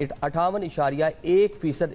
58.1%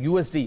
USD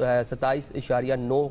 27.9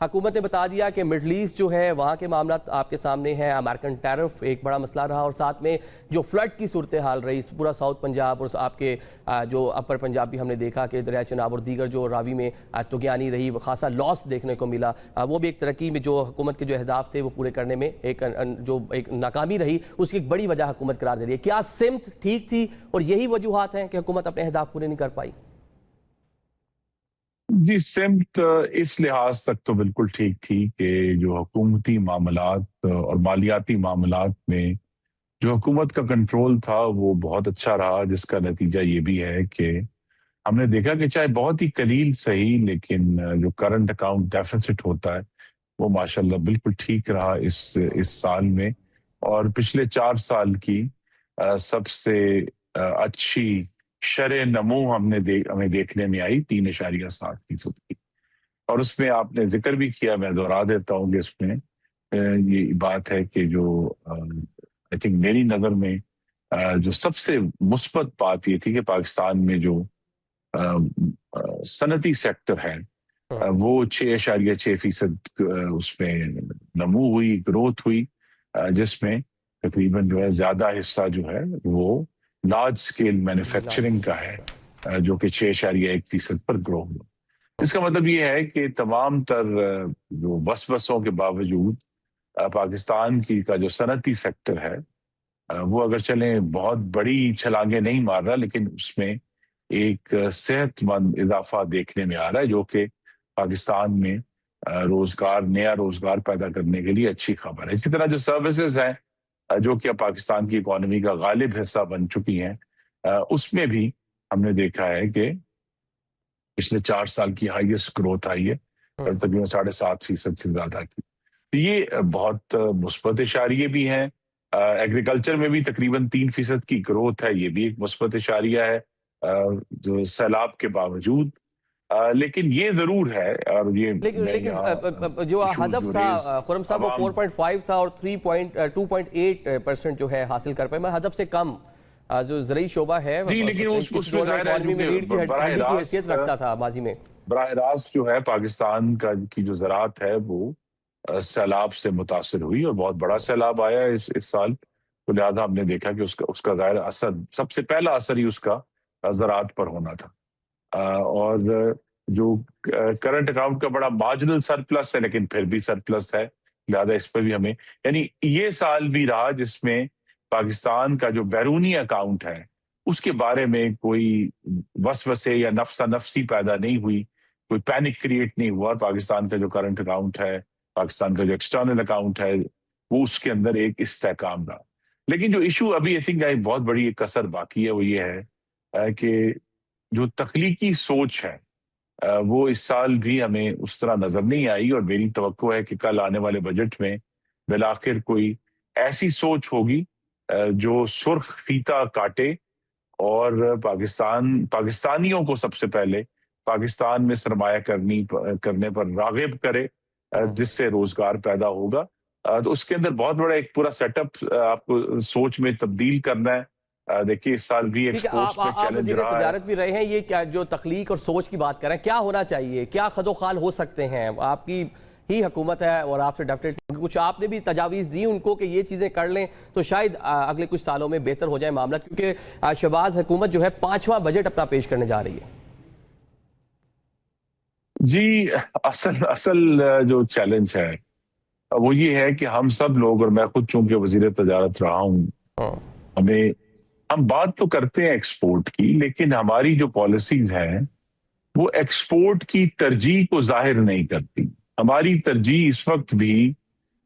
حکومت نے بتا دیا کہ مڈل ایسٹ جو ہے وہاں کے معاملات آپ کے سامنے ہیں، امریکن ٹیرف ایک بڑا مسئلہ رہا، اور ساتھ میں جو فلڈ کی صورتحال رہی پورا ساؤتھ پنجاب اور آپ کے جو اپر پنجاب بھی ہم نے دیکھا کہ دریائے چناب اور دیگر جو راوی میں طغیانی رہی، خاصا لاس دیکھنے کو ملا، وہ بھی ایک ترقی میں جو حکومت کے جو اہداف تھے وہ پورے کرنے میں ایک ناکامی رہی، اس کی ایک بڑی وجہ حکومت قرار دے رہی ہے۔ کیا سمت ٹھیک تھی اور یہی وجوہات ہیں کہ حکومت اپنے اہداف پورے نہیں کر پائی؟ جی، سمت اس لحاظ تک تو بالکل ٹھیک تھی کہ جو حکومتی معاملات اور مالیاتی معاملات میں جو حکومت کا کنٹرول تھا وہ بہت اچھا رہا، جس کا نتیجہ یہ بھی ہے کہ ہم نے دیکھا کہ چاہے بہت ہی قلیل صحیح لیکن جو کرنٹ اکاؤنٹ ڈیفیسٹ ہوتا ہے وہ ماشاءاللہ بالکل ٹھیک رہا اس سال میں، اور پچھلے 4 سال کی سب سے اچھی شرح نمو ہمیں دیکھنے میں آئی 3.7% کی، اور اس میں آپ نے ذکر بھی کیا، میں دہرا دیتا ہوں کہ اس میں یہ بات ہے کہ جو آئی تھنک میری نظر میں جو سب سے مثبت بات یہ تھی کہ پاکستان میں جو صنعتی سیکٹر ہے وہ 6.6% اس میں نمو ہوئی، گروتھ ہوئی، جس میں تقریباً جو ہے زیادہ حصہ جو ہے وہ لارج سکیل مینوفیکچرنگ کا ہے، جو کہ 6.1% پر گرو ہوا۔ اس کا مطلب یہ ہے کہ تمام تر جو وسوسوں کے باوجود پاکستان کا جو صنعتی سیکٹر ہے وہ اگر چلیں بہت بڑی چھلانگیں نہیں مار رہا، لیکن اس میں ایک صحت مند اضافہ دیکھنے میں آ رہا ہے، جو کہ پاکستان میں نیا روزگار پیدا کرنے کے لیے اچھی خبر ہے۔ اسی طرح جو سروسز ہیں جو کہ پاکستان کی اکانومی کا غالب حصہ بن چکی ہیں، اس میں بھی ہم نے دیکھا ہے کہ پچھلے 4 سال کی ہائیسٹ گروتھ آئی ہے، تقریباً 7.5% سے زیادہ کی۔ یہ بہت مثبت اشاریے بھی ہیں۔ ایگریکلچر میں بھی تقریباً 3% کی گروتھ ہے، یہ بھی ایک مثبت اشاریہ ہے جو سیلاب کے باوجود، لیکن یہ ضرور ہے، اور یہ لیکن جو ہدف تھا خرم صاحب وہ 4.5 تھا اور 2.8% جو ہے حاصل کر پائے، میں ہدف سے کم جو زرعی شعبہ ہے لیکن اس میں ظاہر ہے ہڈی کی حیثیت رکھتا تھا ماضی میں، براہ راست جو ہے پاکستان کی جو زراعت ہے وہ سیلاب سے متاثر ہوئی، اور بہت بڑا سیلاب آیا اس سال، تو لہٰذا ہم نے دیکھا کہ اس کا ظاہر اثر، سب سے پہلا اثر ہی اس کا زراعت پر ہونا تھا، اور جو کرنٹ اکاؤنٹ کا بڑا مارجنل سرپلس ہے لیکن پھر بھی سرپلس ہے، لہذا اس پہ بھی ہمیں، یعنی یہ سال بھی رہا جس میں پاکستان کا جو بیرونی اکاؤنٹ ہے اس کے بارے میں کوئی وسوسے یا نفسا نفسی پیدا نہیں ہوئی، کوئی پینک کریٹ نہیں ہوا، اور پاکستان کا جو کرنٹ اکاؤنٹ ہے، پاکستان کا جو ایکسٹرنل اکاؤنٹ ہے، وہ اس کے اندر ایک استحکام رہا۔ لیکن جو ایشو ابھی آئی تھنک بہت بڑی ایک کسر باقی ہے، وہ یہ ہے کہ جو تخلیقی سوچ ہے وہ اس سال بھی ہمیں اس طرح نظر نہیں آئی، اور میری توقع ہے کہ کل آنے والے بجٹ میں بالآخر کوئی ایسی سوچ ہوگی جو سرخ فیتا کاٹے اور پاکستانیوں کو سب سے پہلے پاکستان میں سرمایہ کرنے پر راغب کرے، جس سے روزگار پیدا ہوگا۔ تو اس کے اندر بہت بڑا ایک پورا سیٹ اپ آپ کو سوچ میں تبدیل کرنا ہے۔ دیکھیے اس سال بھی ایکسپورٹس میں چیلنج رہا ہے۔ آپ تجارت بھی رہے ہیں، یہ کیا جو تخلیق اور سوچ کی بات کر رہے ہیں، کیا ہونا چاہیے، کیا خد و خال ہو سکتے ہیں؟ آپ کی ہی حکومت ہے اور آپ سے ڈیفینیٹلی کچھ آپ نے بھی تجاویز دی ان کو کہ یہ چیزیں کر لیں تو شاید اگلے کچھ سالوں میں بہتر ہو جائے معاملہ، کیونکہ شہباز حکومت جو ہے 5واں بجٹ اپنا پیش کرنے جا رہی ہے۔ جی، اصل جو چیلنج ہے وہ یہ ہے کہ ہم سب لوگ، اور میں خود چونکہ وزیر تجارت رہا ہوں، ہم بات تو کرتے ہیں ایکسپورٹ کی، لیکن ہماری جو پالیسیز ہیں وہ ایکسپورٹ کی ترجیح کو ظاہر نہیں کرتی۔ ہماری ترجیح اس وقت بھی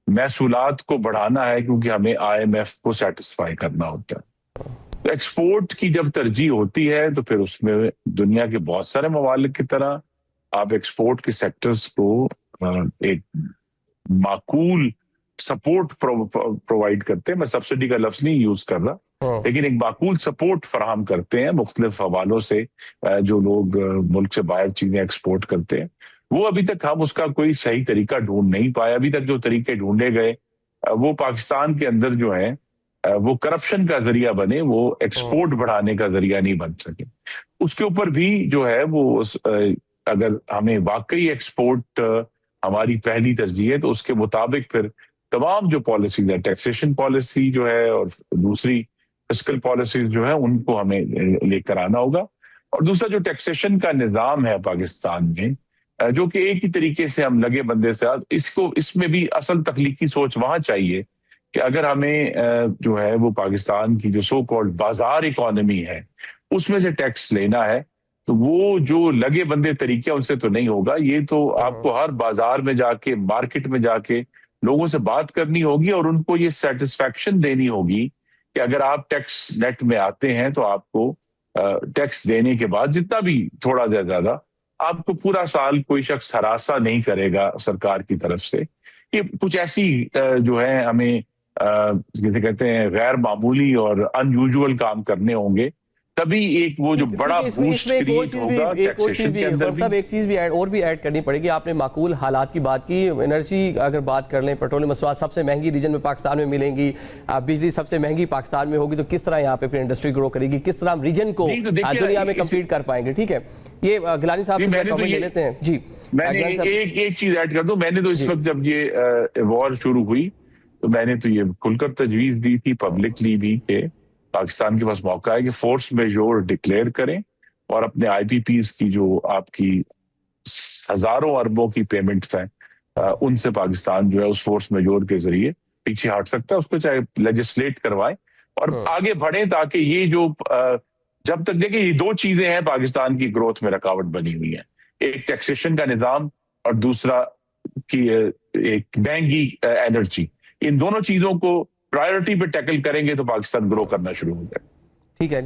محصولات کو بڑھانا ہے، کیونکہ ہمیں IMF کو سیٹسفائی کرنا ہوتا ہے۔ تو ایکسپورٹ کی جب ترجیح ہوتی ہے تو پھر اس میں دنیا کے بہت سارے ممالک کی طرح آپ ایکسپورٹ کے سیکٹرز کو ایک معقول سپورٹ پرووائڈ کرتے ہیں، میں سبسڈی کا لفظ نہیں یوز کر رہا، لیکن ایک معقول سپورٹ فراہم کرتے ہیں مختلف حوالوں سے، جو لوگ ملک سے باہر چیزیں ایکسپورٹ کرتے ہیں۔ وہ ابھی تک ہم اس کا کوئی صحیح طریقہ ڈھونڈ نہیں پائے۔ ابھی تک جو طریقے ڈھونڈے گئے وہ پاکستان کے اندر جو ہیں وہ کرپشن کا ذریعہ بنے، وہ ایکسپورٹ بڑھانے کا ذریعہ نہیں بن سکے۔ اس کے اوپر بھی جو ہے وہ اگر ہمیں واقعی ایکسپورٹ ہماری پہلی ترجیح ہے، تو اس کے مطابق پھر تمام جو پالیسیز ہے، ٹیکسیشن پالیسی جو ہے اور دوسری فسکل پالیسیز جو ہے، ان کو ہمیں لے کر آنا ہوگا. اور دوسرا جو ٹیکسیشن کا نظام ہے پاکستان میں، جو کہ ایک ہی طریقے سے ہم لگے بندے سے اس میں بھی اصل تخلیقی سوچ وہاں چاہیے کہ اگر ہمیں جو ہے وہ پاکستان کی جو سو کالڈ بازار اکانومی ہے اس میں سے ٹیکس لینا ہے، تو وہ جو لگے بندے طریقے ان سے تو نہیں ہوگا. یہ تو آپ کو ہر بازار میں جا کے، مارکیٹ میں جا کے لوگوں سے بات کرنی ہوگی اور ان کو یہ سیٹسفیکشن دینی ہوگی کہ اگر آپ ٹیکس نیٹ میں آتے ہیں تو آپ کو ٹیکس دینے کے بعد جتنا بھی تھوڑا زیادہ آپ کو پورا سال کوئی شخص ہراساں نہیں کرے گا سرکار کی طرف سے. یہ کچھ ایسی جو ہے ہمیں جسے کہتے ہیں غیر معمولی اور ان یوزول کام کرنے ہوں گے، تبھی ایک وہ جو بڑا بوسٹ کریٹ ہوگا ٹیکسیشن کے اندر بھی. ایک چیز بھی ایڈ کرنی پڑے گی. آپ نے معقول حالات کی بات کی. انرجی اگر بات کر لیں، پیٹرولیم مصنوعات سب سے مہنگی ریجن میں پاکستان میں ملیں گی، بجلی سب سے مہنگی پاکستان میں ہوگی، تو کس طرح یہاں پہ پھر انڈسٹری گرو کرے گی، کس طرح ہم ریجن کو دنیا میں کمپیٹ کر پائیں گے؟ ٹھیک ہے، یہ گیلانی صاحب سے کامنٹ لے لیتے ہیں. جی میں نے ایک چیز ایڈ کر دوں. میں نے تو اس وقت جب یہ وار شروع ہوئی تو میں نے تو یہ کھل کر تجویز دی تھی پبلکلی بھی کہ پاکستان کے پاس موقع ہے کہ فورس میجور ڈکلیئر کریں اور اپنے آئی پی پیز کی جو آپ کی ہزاروں اربوں کی پیمنٹس ہیں ان سے پاکستان جو ہے اس فورس میجور کے ذریعے پیچھے ہٹ سکتا ہے. اس کو چاہے لیجسلیٹ کروائیں اور آگے بڑھیں، تاکہ یہ جو جب تک دیکھیں یہ دو چیزیں ہیں پاکستان کی گروتھ میں رکاوٹ بنی ہوئی ہیں، ایک ٹیکسیشن کا نظام اور دوسرا کی ایک مہنگی انرجی. ان دونوں چیزوں کو پرائیورٹی پہ ٹیکل کریں گے تو پاکستان گرو کرنا شروع ہو جائے. ٹھیک ہے.